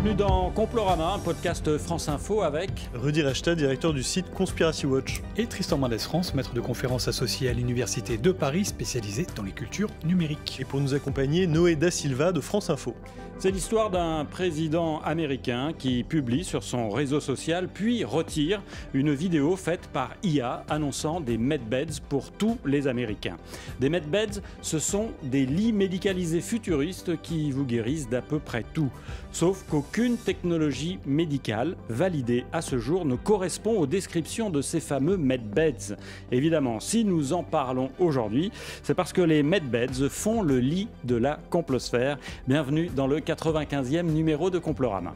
Bienvenue dans Complorama, un podcast France Info avec Rudy Rechta, directeur du site Conspiracy Watch. Et Tristan Mendès France, maître de conférences associé à l'Université de Paris, spécialisé dans les cultures numériques. Et pour nous accompagner, Noé Da Silva de France Info. C'est l'histoire d'un président américain qui publie sur son réseau social puis retire une vidéo faite par IA annonçant des medbeds pour tous les Américains. Des medbeds, ce sont des lits médicalisés futuristes qui vous guérissent d'à peu près tout. Sauf qu'aucune technologie médicale validée à ce jour ne correspond aux descriptions de ces fameux medbeds. Évidemment, si nous en parlons aujourd'hui, c'est parce que les medbeds font le lit de la complosphère. Bienvenue dans le 95e numéro de Complorama.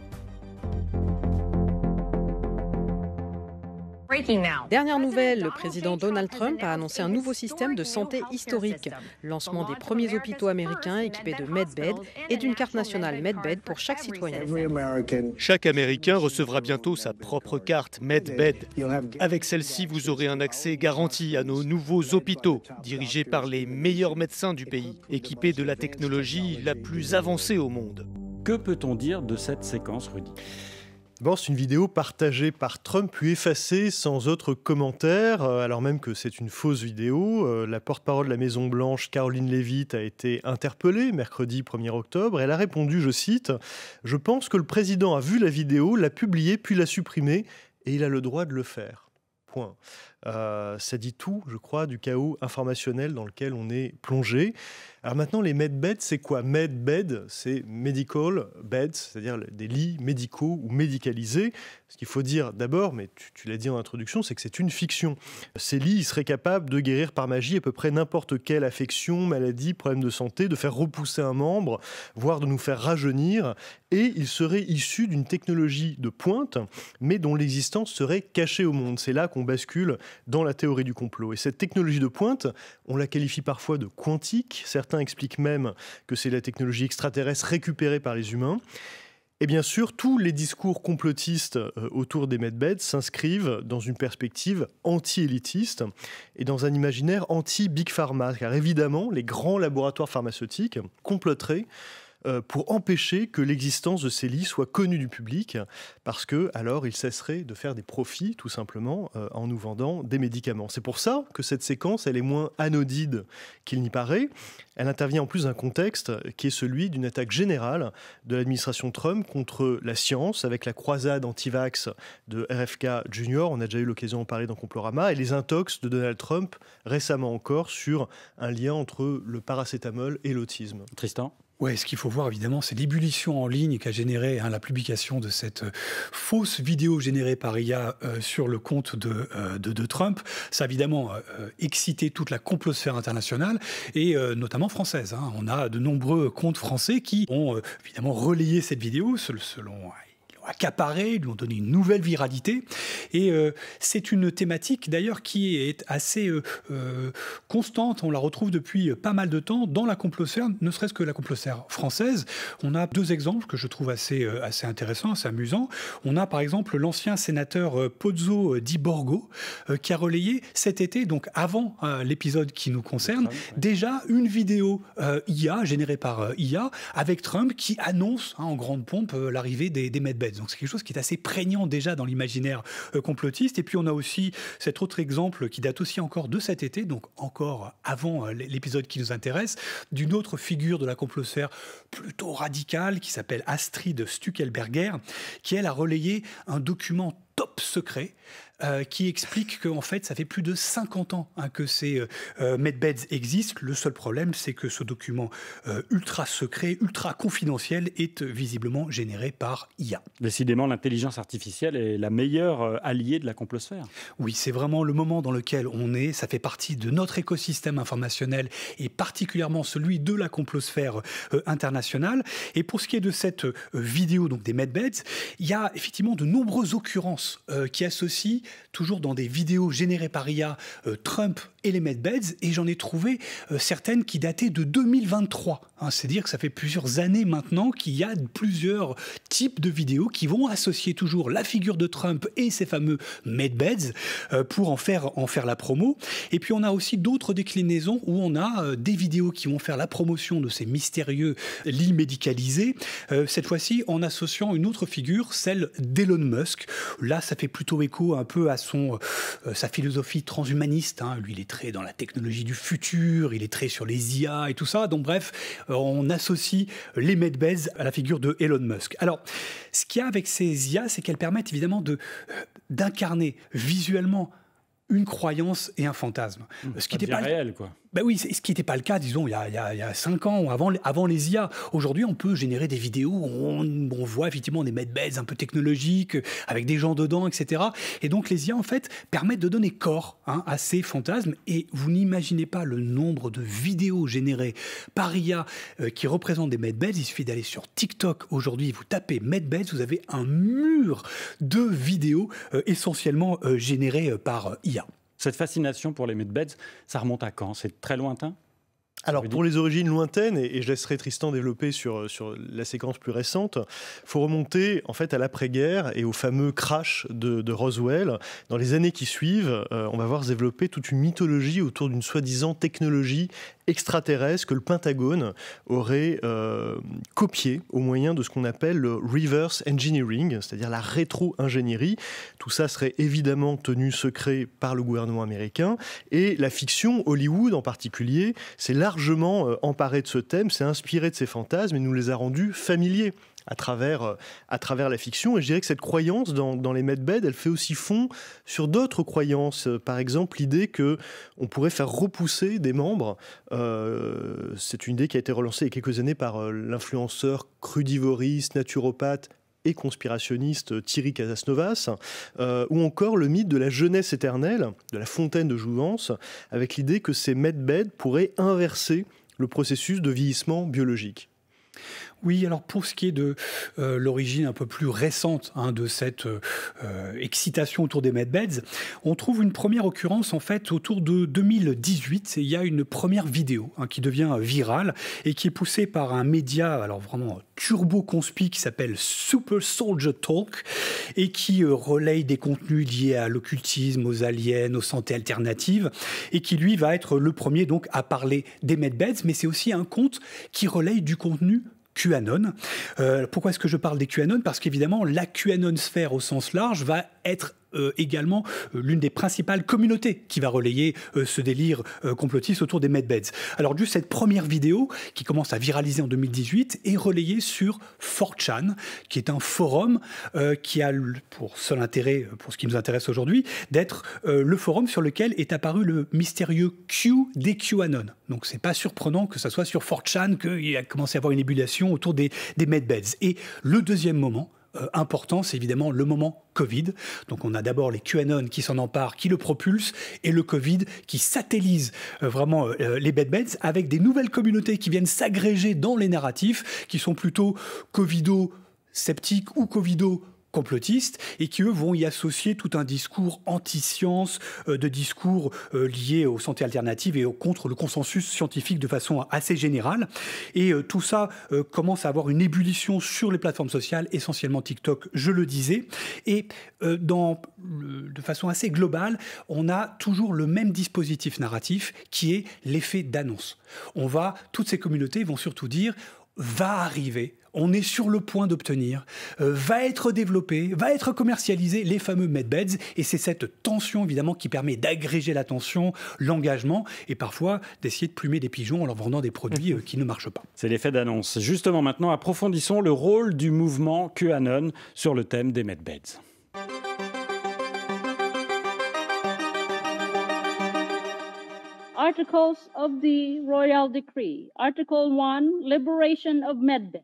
Dernière nouvelle, le président Donald Trump a annoncé un nouveau système de santé historique. Lancement des premiers hôpitaux américains équipés de medbeds et d'une carte nationale medbed pour chaque citoyen. Chaque Américain recevra bientôt sa propre carte medbed. Avec celle-ci, vous aurez un accès garanti à nos nouveaux hôpitaux, dirigés par les meilleurs médecins du pays, équipés de la technologie la plus avancée au monde. Que peut-on dire de cette séquence, Rudy ? D'abord, c'est une vidéo partagée par Trump puis effacée sans autre commentaire, alors même que c'est une fausse vidéo. La porte-parole de la Maison-Blanche, Caroline Leavitt, a été interpellée mercredi 1er octobre. Elle a répondu, je cite, « Je pense que le président a vu la vidéo, l'a publiée puis l'a supprimée et il a le droit de le faire. » Point. Ça dit tout, je crois, du chaos informationnel dans lequel on est plongé. Alors maintenant, les medbeds, c'est quoi ? Medbed, c'est medical beds, c'est-à-dire des lits médicaux ou médicalisés. Ce qu'il faut dire d'abord, mais tu l'as dit en introduction, c'est que c'est une fiction. Ces lits, ils seraient capables de guérir par magie à peu près n'importe quelle affection, maladie, problème de santé, de faire repousser un membre, voire de nous faire rajeunir. Et ils seraient issus d'une technologie de pointe, mais dont l'existence serait cachée au monde. C'est là qu'on bascule dans la théorie du complot. Et cette technologie de pointe, on la qualifie parfois de quantique. Certains expliquent même que c'est la technologie extraterrestre récupérée par les humains. Et bien sûr, tous les discours complotistes autour des medbeds s'inscrivent dans une perspective anti-élitiste et dans un imaginaire anti-big pharma. Car évidemment, les grands laboratoires pharmaceutiques comploteraient pour empêcher que l'existence de ces lits soit connue du public, parce que alors ils cesseraient de faire des profits, tout simplement, en nous vendant des médicaments. C'est pour ça que cette séquence, elle est moins anodine qu'il n'y paraît. Elle intervient en plus d'un contexte qui est celui d'une attaque générale de l'administration Trump contre la science, avec la croisade anti-vax de RFK Jr., on a déjà eu l'occasion d'en parler dans Complorama, et les intox de Donald Trump, récemment encore, sur un lien entre le paracétamol et l'autisme. Tristan ? Ouais, ce qu'il faut voir évidemment, c'est l'ébullition en ligne qu'a généré la publication de cette fausse vidéo générée par IA sur le compte de Trump. Ça a évidemment excité toute la complosphère internationale et notamment française. On a de nombreux comptes français qui ont évidemment relayé cette vidéo selon accaparé, lui ont donné une nouvelle viralité. Et c'est une thématique d'ailleurs qui est assez constante. On la retrouve depuis pas mal de temps dans la complosphère, ne serait-ce que la complosphère française. On a deux exemples que je trouve assez intéressants, assez amusants. On a par exemple l'ancien sénateur Pozzo Di Borgo qui a relayé cet été, donc avant l'épisode qui nous concerne, déjà une vidéo IA, générée par IA, avec Trump qui annonce en grande pompe l'arrivée des medbeds. Donc c'est quelque chose qui est assez prégnant déjà dans l'imaginaire complotiste. Et puis on a aussi cet autre exemple qui date aussi encore de cet été, donc encore avant l'épisode qui nous intéresse, d'une autre figure de la complosphère plutôt radicale qui s'appelle Astrid Stuckelberger, qui elle a relayé un document top secret qui explique qu'en fait, ça fait plus de 50 ans que ces medbeds existent. Le seul problème, c'est que ce document ultra secret, ultra confidentiel est visiblement généré par IA. Décidément, l'intelligence artificielle est la meilleure alliée de la complosphère. Oui, c'est vraiment le moment dans lequel on est. Ça fait partie de notre écosystème informationnel et particulièrement celui de la complosphère internationale. Et pour ce qui est de cette vidéo donc des medbeds, il y a effectivement de nombreuses occurrences qui associent toujours dans des vidéos générées par IA, Trump et les medbeds, et j'en ai trouvé certaines qui dataient de 2023. C'est-à-dire que ça fait plusieurs années maintenant qu'il y a plusieurs types de vidéos qui vont associer toujours la figure de Trump et ces fameux medbeds pour en faire la promo. Et puis on a aussi d'autres déclinaisons où on a des vidéos qui vont faire la promotion de ces mystérieux lits médicalisés, cette fois-ci en associant une autre figure, celle d'Elon Musk. Là, ça fait plutôt écho un peu à sa philosophie transhumaniste. Lui, il est très dans la technologie du futur, il est très sur les IA et tout ça. Donc bref, on associe les medbeds à la figure de Elon Musk. Alors, ce qu'il y a avec ces IA, c'est qu'elles permettent évidemment d'incarner visuellement une croyance et un fantasme. Ce qui n'était pas réel, quoi. Ben oui, ce qui n'était pas le cas, disons, il y a 5 ans, avant les IA. Aujourd'hui, on peut générer des vidéos où on voit effectivement des medbeds un peu technologiques, avec des gens dedans, etc. Et donc, les IA, en fait, permettent de donner corps à ces fantasmes. Et vous n'imaginez pas le nombre de vidéos générées par IA qui représentent des medbeds. Il suffit d'aller sur TikTok aujourd'hui, vous tapez medbeds, vous avez un mur de vidéos essentiellement générées par IA. Cette fascination pour les medbeds, ça remonte à quand? C'est très lointain? Alors, pour les origines lointaines, et je laisserai Tristan développer sur la séquence plus récente, il faut remonter en fait à l'après-guerre et au fameux crash de Roswell. Dans les années qui suivent, on va voir se développer toute une mythologie autour d'une soi-disant technologie extraterrestre que le Pentagone aurait copiée au moyen de ce qu'on appelle le reverse engineering, c'est-à-dire la rétro-ingénierie. Tout ça serait évidemment tenu secret par le gouvernement américain. Et la fiction, Hollywood en particulier, c'est largement emparé de ce thème, s'est inspiré de ces fantasmes et nous les a rendus familiers à travers la fiction. Et je dirais que cette croyance dans les medbeds, elle fait aussi fond sur d'autres croyances. Par exemple, l'idée qu'on pourrait faire repousser des membres. C'est une idée qui a été relancée il y a quelques années par l'influenceur crudivoriste, naturopathe et conspirationniste Thierry Casasnovas, ou encore le mythe de la jeunesse éternelle, de la fontaine de jouvence, avec l'idée que ces medbeds pourraient inverser le processus de vieillissement biologique. Oui, alors pour ce qui est de l'origine un peu plus récente de cette excitation autour des medbeds, on trouve une première occurrence en fait autour de 2018. Et il y a une première vidéo qui devient virale et qui est poussée par un média, alors vraiment turbo-conspi, qui s'appelle Super Soldier Talk et qui relaye des contenus liés à l'occultisme, aux aliens, aux santé alternatives et qui lui va être le premier donc à parler des medbeds, mais c'est aussi un compte qui relaye du contenu QAnon. Pourquoi est-ce que je parle des QAnon? Parce qu'évidemment, la QAnon sphère au sens large va être également l'une des principales communautés qui va relayer ce délire complotiste autour des medbeds. Alors juste cette première vidéo qui commence à viraliser en 2018 est relayée sur 4chan, qui est un forum qui a pour seul intérêt, pour ce qui nous intéresse aujourd'hui, d'être le forum sur lequel est apparu le mystérieux Q des QAnon. Donc c'est pas surprenant que ça soit sur 4chan qu'il a commencé à avoir une ébullition autour des medbeds. Et le deuxième moment important, c'est évidemment le moment Covid. Donc on a d'abord les QAnon qui s'en emparent, qui le propulsent, et le Covid qui satellise vraiment les medbeds avec des nouvelles communautés qui viennent s'agréger dans les narratifs, qui sont plutôt covido-sceptiques ou covido complotistes et qui, eux, vont y associer tout un discours anti-science, de discours liés aux santé alternatives et contre le consensus scientifique de façon assez générale. Et tout ça commence à avoir une ébullition sur les plateformes sociales, essentiellement TikTok, je le disais. Et de façon assez globale, on a toujours le même dispositif narratif qui est l'effet d'annonce. Toutes ces communautés vont surtout dire « va arriver ». On est sur le point d'obtenir, va être développé, va être commercialisé les fameux medbeds. Et c'est cette tension, évidemment, qui permet d'agréger l'attention, l'engagement et parfois d'essayer de plumer des pigeons en leur vendant des produits qui ne marchent pas. C'est l'effet d'annonce. Justement, maintenant, approfondissons le rôle du mouvement QAnon sur le thème des medbeds. Articles of the Royal Decree. Article 1, Liberation of Medbeds.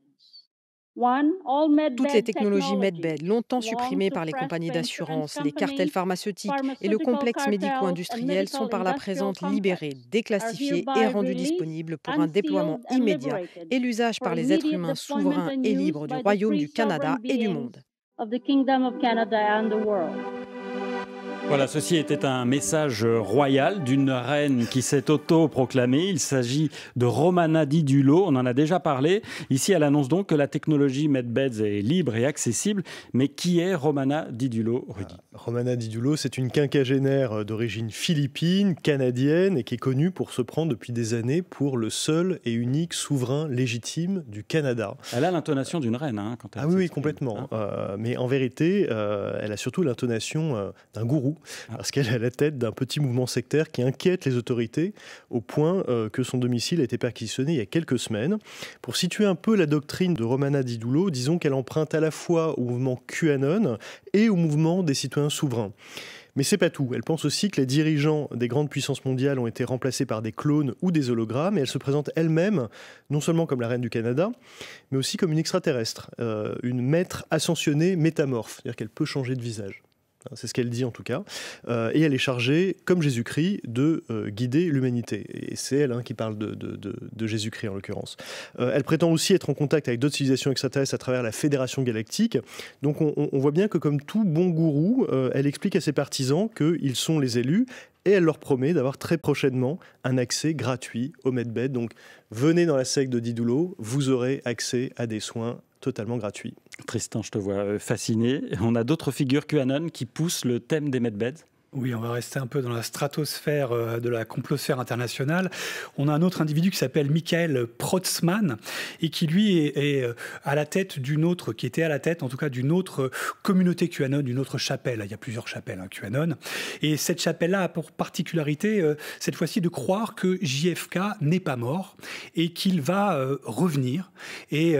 Toutes les technologies medbed, longtemps supprimées par les compagnies d'assurance, les cartels pharmaceutiques et le complexe médico-industriel, sont par la présente libérées, déclassifiées et rendues disponibles pour un déploiement immédiat et l'usage par les êtres humains souverains et libres du Royaume du Canada et du monde. Voilà, ceci était un message royal d'une reine qui s'est auto-proclamée. Il s'agit de Romana Didulo, on en a déjà parlé. Ici, elle annonce donc que la technologie MedBeds est libre et accessible. Mais qui est Romana Didulo, Rudy ? Romana Didulo, c'est une quinquagénaire d'origine philippine, canadienne, et qui est connue pour se prendre depuis des années pour le seul et unique souverain légitime du Canada. Elle a l'intonation d'une reine, quand elle oui, complètement. Mais en vérité, elle a surtout l'intonation d'un gourou, parce qu'elle est à la tête d'un petit mouvement sectaire qui inquiète les autorités au point que son domicile a été perquisitionné il y a quelques semaines. Pour situer un peu la doctrine de Romana Didulo, disons qu'elle emprunte à la fois au mouvement QAnon et au mouvement des citoyens souverains. Mais c'est pas tout. Elle pense aussi que les dirigeants des grandes puissances mondiales ont été remplacés par des clones ou des hologrammes, et elle se présente elle-même non seulement comme la reine du Canada, mais aussi comme une extraterrestre, une maître ascensionnée métamorphe, c'est-à-dire qu'elle peut changer de visage. C'est ce qu'elle dit en tout cas. Et elle est chargée, comme Jésus-Christ, de guider l'humanité. Et c'est elle qui parle de Jésus-Christ en l'occurrence. Elle prétend aussi être en contact avec d'autres civilisations extraterrestres à travers la Fédération Galactique. Donc on voit bien que comme tout bon gourou, elle explique à ses partisans qu'ils sont les élus. Et elle leur promet d'avoir très prochainement un accès gratuit au MedBed. Donc venez dans la secte de Didulo, vous aurez accès à des soins totalement gratuits. Tristan, je te vois fasciné. On a d'autres figures QAnon qui poussent le thème des MedBeds ? Oui, on va rester un peu dans la stratosphère de la complosphère internationale. On a un autre individu qui s'appelle Michael Protzmann et qui, lui, est à la tête d'une autre, qui était à la tête, en tout cas, d'une autre communauté QAnon, d'une autre chapelle. Il y a plusieurs chapelles, QAnon. Et cette chapelle-là a pour particularité, cette fois-ci, de croire que JFK n'est pas mort et qu'il va revenir. Et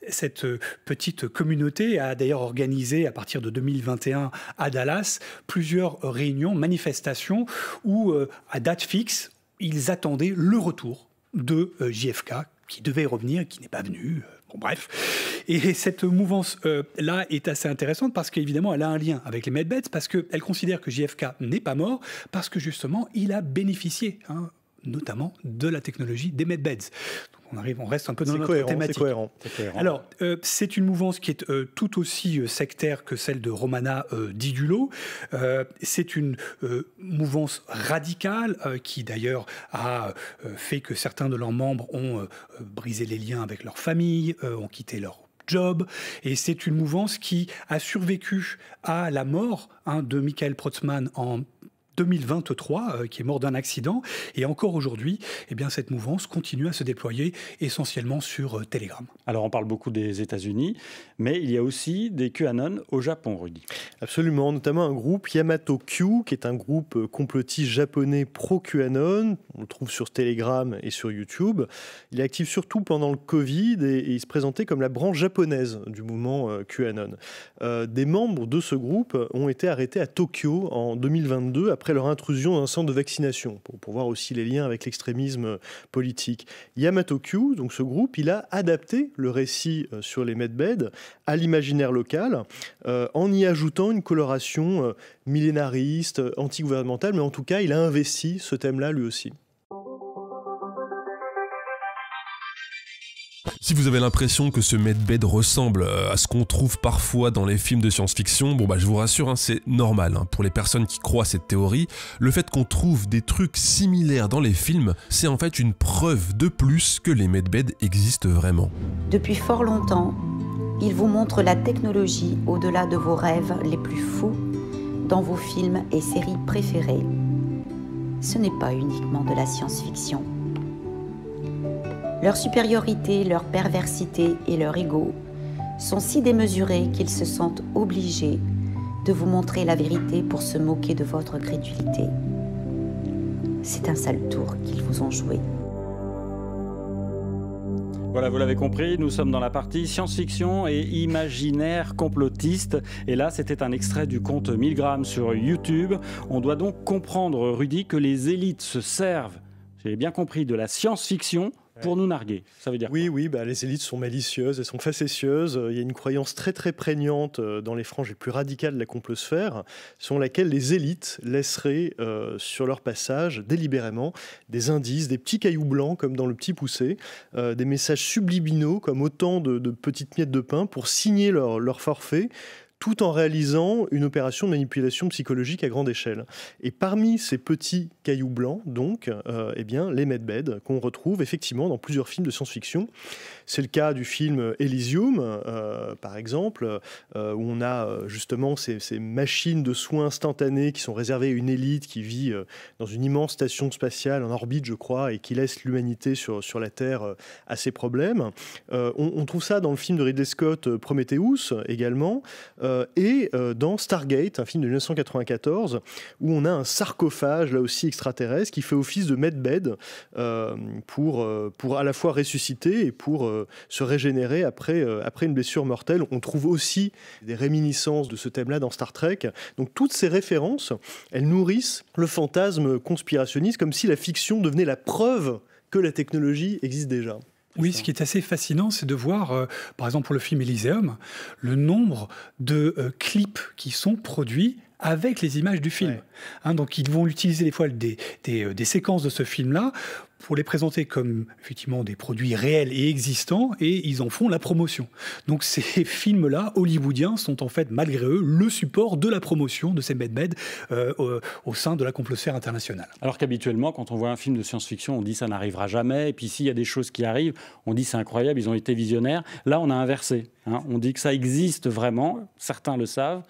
cette petite communauté a d'ailleurs organisé, à partir de 2021, à Dallas, plusieurs réunions, manifestations où, à date fixe, ils attendaient le retour de JFK, qui devait revenir, qui n'est pas venu. Bon, bref. Et cette mouvance-là est assez intéressante parce qu'évidemment, elle a un lien avec les MedBeds, parce qu'elle considère que JFK n'est pas mort, parce que justement, il a bénéficié, notamment de la technologie des MedBeds. On reste un peu dans notre thématique. C'est cohérent. Alors, c'est une mouvance qui est tout aussi sectaire que celle de Romana Didulo. C'est une mouvance radicale qui, d'ailleurs, a fait que certains de leurs membres ont brisé les liens avec leur famille, ont quitté leur job. Et c'est une mouvance qui a survécu à la mort de Michael Protzmann en 2023, qui est mort d'un accident. Et encore aujourd'hui, cette mouvance continue à se déployer essentiellement sur Telegram. Alors, on parle beaucoup des États-Unis, mais il y a aussi des QAnon au Japon, Rudy. Absolument, notamment un groupe Yamato Q, qui est un groupe complotiste japonais pro-QAnon. On le trouve sur Telegram et sur YouTube. Il est actif surtout pendant le Covid et il se présentait comme la branche japonaise du mouvement QAnon. Des membres de ce groupe ont été arrêtés à Tokyo en 2022 après leur intrusion dans un centre de vaccination, pour voir aussi les liens avec l'extrémisme politique. Yamato Q, donc ce groupe, il a adapté le récit sur les MedBeds à l'imaginaire local, en y ajoutant une coloration millénariste, anti-gouvernementale, mais en tout cas, il a investi ce thème-là lui aussi. Si vous avez l'impression que ce MedBed ressemble à ce qu'on trouve parfois dans les films de science-fiction, je vous rassure, c'est normal. Pour les personnes qui croient à cette théorie, le fait qu'on trouve des trucs similaires dans les films, c'est en fait une preuve de plus que les MedBeds existent vraiment. Depuis fort longtemps, ils vous montrent la technologie au-delà de vos rêves les plus fous dans vos films et séries préférés. Ce n'est pas uniquement de la science-fiction. Leur supériorité, leur perversité et leur ego sont si démesurés qu'ils se sentent obligés de vous montrer la vérité pour se moquer de votre crédulité. C'est un sale tour qu'ils vous ont joué. Voilà, vous l'avez compris, nous sommes dans la partie science-fiction et imaginaire complotiste. Et là, c'était un extrait du compte Milgram sur YouTube. On doit donc comprendre, Rudy, que les élites se servent, j'ai bien compris, de la science-fiction pour nous narguer. Ça veut dire quoi ? Oui, les élites sont malicieuses, elles sont facétieuses. Il y a une croyance très très prégnante dans les franges les plus radicales de la complosphère, selon laquelle les élites laisseraient sur leur passage délibérément des indices, des petits cailloux blancs comme dans Le Petit Poucet, des messages subliminaux comme autant de petites miettes de pain pour signer leur forfait, tout en réalisant une opération de manipulation psychologique à grande échelle. Et parmi ces petits cailloux blancs, donc, eh bien, les medbeds qu'on retrouve effectivement dans plusieurs films de science-fiction. C'est le cas du film Elysium, par exemple, où on a justement ces machines de soins instantanés qui sont réservées à une élite qui vit dans une immense station spatiale en orbite, je crois, et qui laisse l'humanité sur la Terre à ses problèmes. On trouve ça dans le film de Ridley Scott, Prometheus, également, et dans Stargate, un film de 1994, où on a un sarcophage, là aussi extraterrestre, qui fait office de medbed pour à la fois ressusciter et pour se régénérer après une blessure mortelle. On trouve aussi des réminiscences de ce thème-là dans Star Trek. Donc toutes ces références, elles nourrissent le fantasme conspirationniste, comme si la fiction devenait la preuve que la technologie existe déjà. Oui, ce qui est assez fascinant, c'est de voir, par exemple pour le film Elysium, le nombre de clips qui sont produits avec les images du film. Ouais. Donc ils vont utiliser des fois des séquences de ce film-là pour les présenter comme effectivement des produits réels et existants, et ils en font la promotion. Donc ces films-là, hollywoodiens, sont en fait, malgré eux, le support de la promotion de ces medbeds au sein de la complosphère internationale. Alors qu'habituellement, quand on voit un film de science-fiction, on dit ça n'arrivera jamais, et puis s'il y a des choses qui arrivent, on dit c'est incroyable, ils ont été visionnaires. Là, on a inversé. On dit que ça existe vraiment, certains le savent,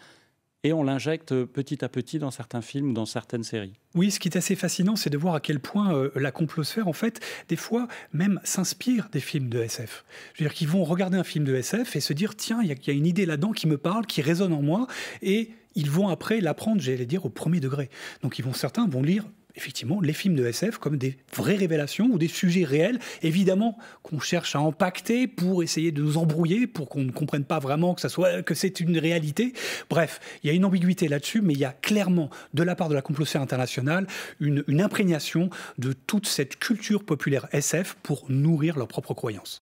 et on l'injecte petit à petit dans certains films ou dans certaines séries. Oui, ce qui est assez fascinant, c'est de voir à quel point la complosphère, en fait, des fois, même s'inspire des films de SF. Je veux dire qu'ils vont regarder un film de SF et se dire, tiens, il y a une idée là-dedans qui me parle, qui résonne en moi, et ils vont après l'apprendre, j'allais dire, au premier degré. Donc certains vont lire effectivement les films de SF comme des vraies révélations ou des sujets réels, évidemment qu'on cherche à empaqueter pour essayer de nous embrouiller, pour qu'on ne comprenne pas vraiment que c'est une réalité. Bref, il y a une ambiguïté là-dessus, mais il y a clairement, de la part de la complosphère internationale, une imprégnation de toute cette culture populaire SF pour nourrir leurs propres croyances.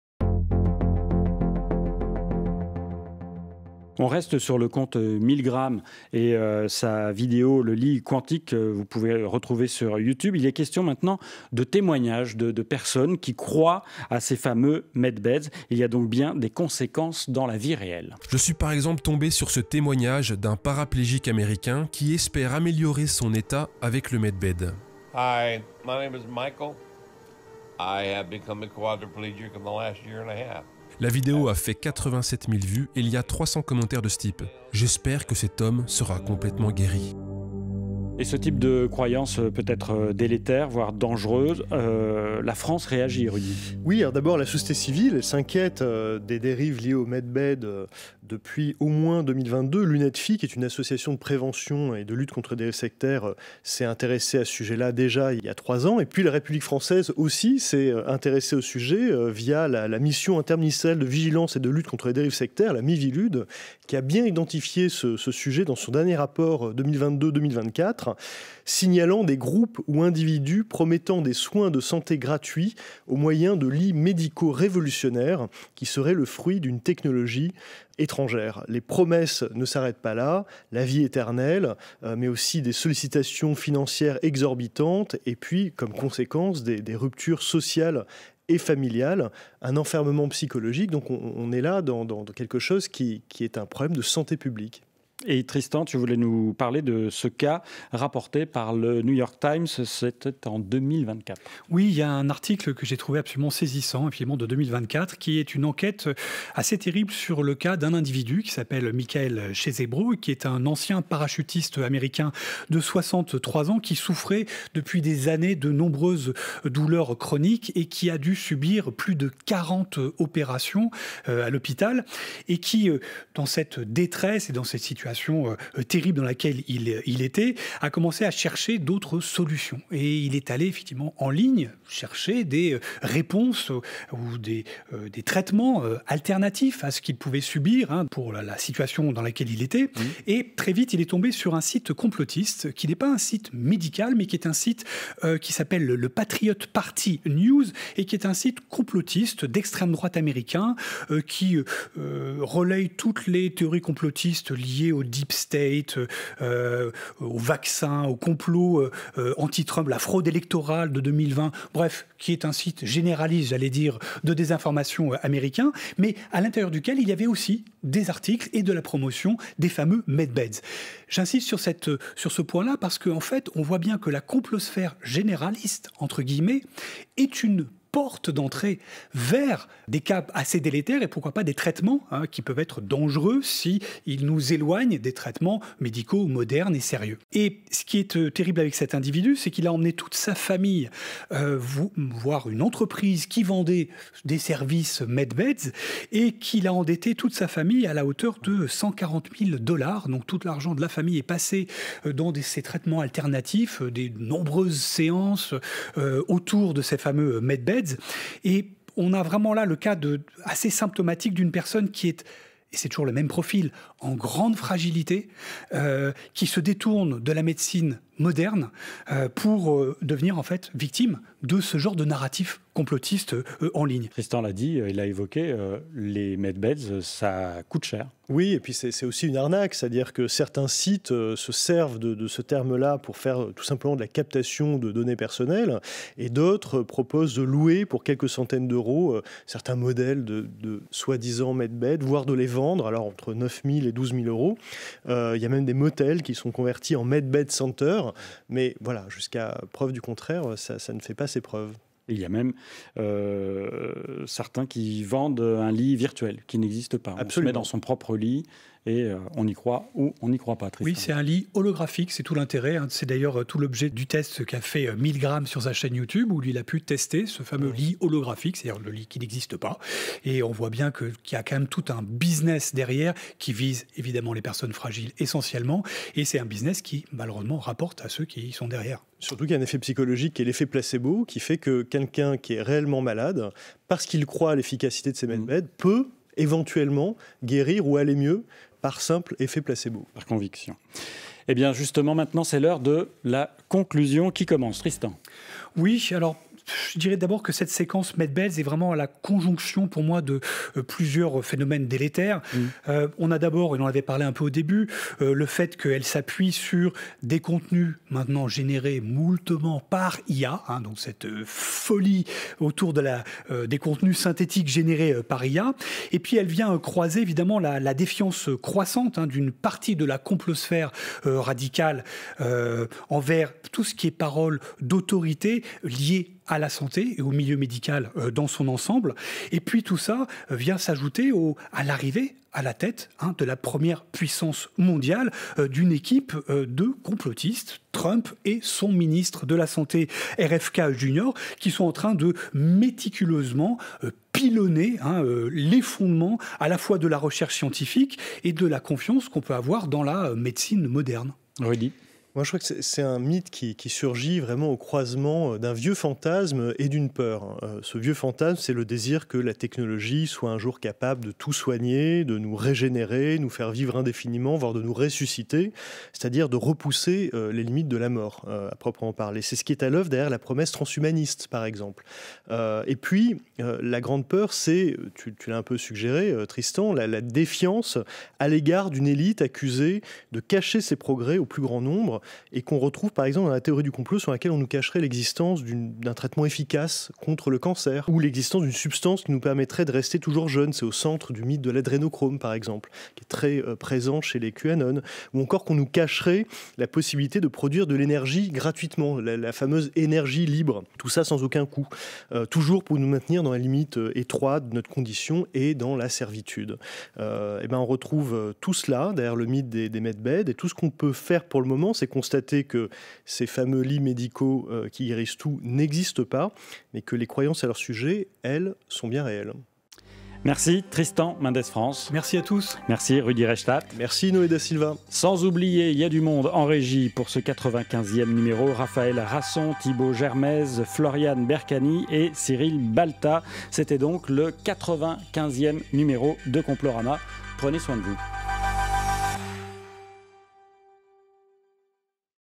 On reste sur le compte Milgram et sa vidéo Le lit quantique, vous pouvez retrouver sur YouTube. Il est question maintenant de témoignages de personnes qui croient à ces fameux medbeds. Il y a donc bien des conséquences dans la vie réelle. Je suis par exemple tombé sur ce témoignage d'un paraplégique américain qui espère améliorer son état avec le medbed. Hi, my name is Michael. I have become a quadriplegic in the last year and a half. La vidéo a fait 87 000 vues et il y a 300 commentaires de ce type. J'espère que cet homme sera complètement guéri. Et ce type de croyance peut être délétère, voire dangereuse. La France réagit, Rudy. Oui, alors d'abord, la société civile s'inquiète des dérives liées au medbed depuis au moins 2022. L'UNEDFI, qui est une association de prévention et de lutte contre les dérives sectaires, s'est intéressée à ce sujet-là déjà il y a 3 ans. Et puis la République française aussi s'est intéressée au sujet via la mission interministérielle de vigilance et de lutte contre les dérives sectaires, la MIVILUD, qui a bien identifié ce sujet dans son dernier rapport 2022-2024. signalant des groupes ou individus promettant des soins de santé gratuits au moyen de lits médicaux révolutionnaires qui seraient le fruit d'une technologie étrangère. Les promesses ne s'arrêtent pas là, la vie éternelle, mais aussi des sollicitations financières exorbitantes et puis, comme conséquence, des ruptures sociales et familiales, un enfermement psychologique. Donc on est là dans quelque chose qui est un problème de santé publique. Et Tristan, tu voulais nous parler de ce cas rapporté par le New York Times, c'était en 2024. Oui, il y a un article que j'ai trouvé absolument saisissant, effectivement, de 2024, qui est une enquête assez terrible sur le cas d'un individu qui s'appelle Michael Chesebro, qui est un ancien parachutiste américain de 63 ans qui souffrait depuis des années de nombreuses douleurs chroniques et qui a dû subir plus de 40 opérations à l'hôpital et qui, dans cette détresse et dans cette situation terrible dans laquelle il était, a commencé à chercher d'autres solutions. Et il est allé effectivement en ligne chercher des réponses ou des traitements alternatifs à ce qu'il pouvait subir pour la situation dans laquelle il était. Et très vite, il est tombé sur un site complotiste qui n'est pas un site médical, mais qui est un site qui s'appelle le Patriot Party News et qui est un site complotiste d'extrême droite américain qui relaye toutes les théories complotistes liées au deep state, au vaccin, au complot anti-Trump, la fraude électorale de 2020, bref, qui est un site généraliste, j'allais dire, de désinformation américain, mais à l'intérieur duquel il y avait aussi des articles et de la promotion des fameux medbeds. J'insiste sur ce point-là parce qu'en fait, on voit bien que la complosphère généraliste, entre guillemets, est une porte d'entrée vers des cas assez délétères et pourquoi pas des traitements qui peuvent être dangereux si ils nous éloignent des traitements médicaux modernes et sérieux. Et ce qui est terrible avec cet individu, c'est qu'il a emmené toute sa famille voir une entreprise qui vendait des services medbeds et qu'il a endetté toute sa famille à la hauteur de $140 000. Donc tout l'argent de la famille est passé dans ces traitements alternatifs, des nombreuses séances autour de ces fameux medbeds. Et on a vraiment là le cas assez symptomatique d'une personne qui est, et c'est toujours le même profil, en grande fragilité, qui se détourne de la médecine moderne pour devenir en fait victime de ce genre de narratif complotiste en ligne. Tristan l'a dit, il a évoqué, les medbeds, ça coûte cher. Oui, et puis c'est aussi une arnaque, c'est-à-dire que certains sites se servent de ce terme-là pour faire tout simplement de la captation de données personnelles, et d'autres proposent de louer pour quelques centaines d'euros certains modèles de soi-disant medbeds, voire de les vendre, alors entre 9 000 et 12 000 euros. Il y a même des motels qui sont convertis en medbed center, mais voilà, jusqu'à preuve du contraire, ça ne fait pas ses preuves. Il y a même certains qui vendent un lit virtuel qui n'existe pas. Absolument. On se met dans son propre lit et on y croit ou on n'y croit pas. Tristan. Oui, c'est un lit holographique, c'est tout l'intérêt. C'est d'ailleurs tout l'objet du test qu'a fait Milgram sur sa chaîne YouTube, où il a pu tester ce fameux lit holographique, c'est-à-dire le lit qui n'existe pas. Et on voit bien qu'il y a quand même tout un business derrière qui vise évidemment les personnes fragiles essentiellement. Et c'est un business qui malheureusement rapporte à ceux qui y sont derrière. Surtout qu'il y a un effet psychologique qui est l'effet placebo, qui fait que quelqu'un qui est réellement malade, parce qu'il croit à l'efficacité de ces medbeds, peut éventuellement guérir ou aller mieux par simple effet placebo. Par conviction. Eh bien justement, maintenant c'est l'heure de la conclusion qui commence. Tristan. Oui, alors je dirais d'abord que cette séquence medbeds est vraiment à la conjonction pour moi de plusieurs phénomènes délétères. On a d'abord, et on en avait parlé un peu au début, le fait qu'elle s'appuie sur des contenus maintenant générés moultement par IA, donc cette folie autour des contenus synthétiques générés par IA. Et puis elle vient croiser évidemment la défiance croissante d'une partie de la complosphère radicale envers tout ce qui est parole d'autorité liée à la santé et au milieu médical dans son ensemble. Et puis tout ça vient s'ajouter à l'arrivée à la tête de la première puissance mondiale d'une équipe de complotistes, Trump et son ministre de la Santé, RFK Jr., qui sont en train de méticuleusement pilonner les fondements à la fois de la recherche scientifique et de la confiance qu'on peut avoir dans la médecine moderne. Rudy. Moi, je crois que c'est un mythe qui surgit vraiment au croisement d'un vieux fantasme et d'une peur. Ce vieux fantasme, c'est le désir que la technologie soit un jour capable de tout soigner, de nous régénérer, nous faire vivre indéfiniment, voire de nous ressusciter, c'est-à-dire de repousser les limites de la mort, à proprement parler. C'est ce qui est à l'œuvre derrière la promesse transhumaniste, par exemple. Et puis, la grande peur, c'est, tu l'as un peu suggéré, Tristan, la défiance à l'égard d'une élite accusée de cacher ses progrès au plus grand nombre, et qu'on retrouve par exemple dans la théorie du complot sur laquelle on nous cacherait l'existence d'un traitement efficace contre le cancer, ou l'existence d'une substance qui nous permettrait de rester toujours jeune. C'est au centre du mythe de l'adrénochrome par exemple, qui est très présent chez les QAnon, ou encore qu'on nous cacherait la possibilité de produire de l'énergie gratuitement, la fameuse énergie libre, tout ça sans aucun coût, toujours pour nous maintenir dans la limite étroite de notre condition et dans la servitude. Et ben on retrouve tout cela derrière le mythe des medbeds, et tout ce qu'on peut faire pour le moment, c'est constater que ces fameux lits médicaux qui guérissent tout n'existent pas, mais que les croyances à leur sujet, elles, sont bien réelles. Merci Tristan Mendes France. Merci à tous. Merci Rudy Reichstadt. Merci Noé da Silva. Sans oublier, il y a du monde en régie pour ce 95e numéro. Raphaël Rasson, Thibaut Germaise, Floriane Bercani et Cyril Balta. C'était donc le 95e numéro de Complorama. Prenez soin de vous.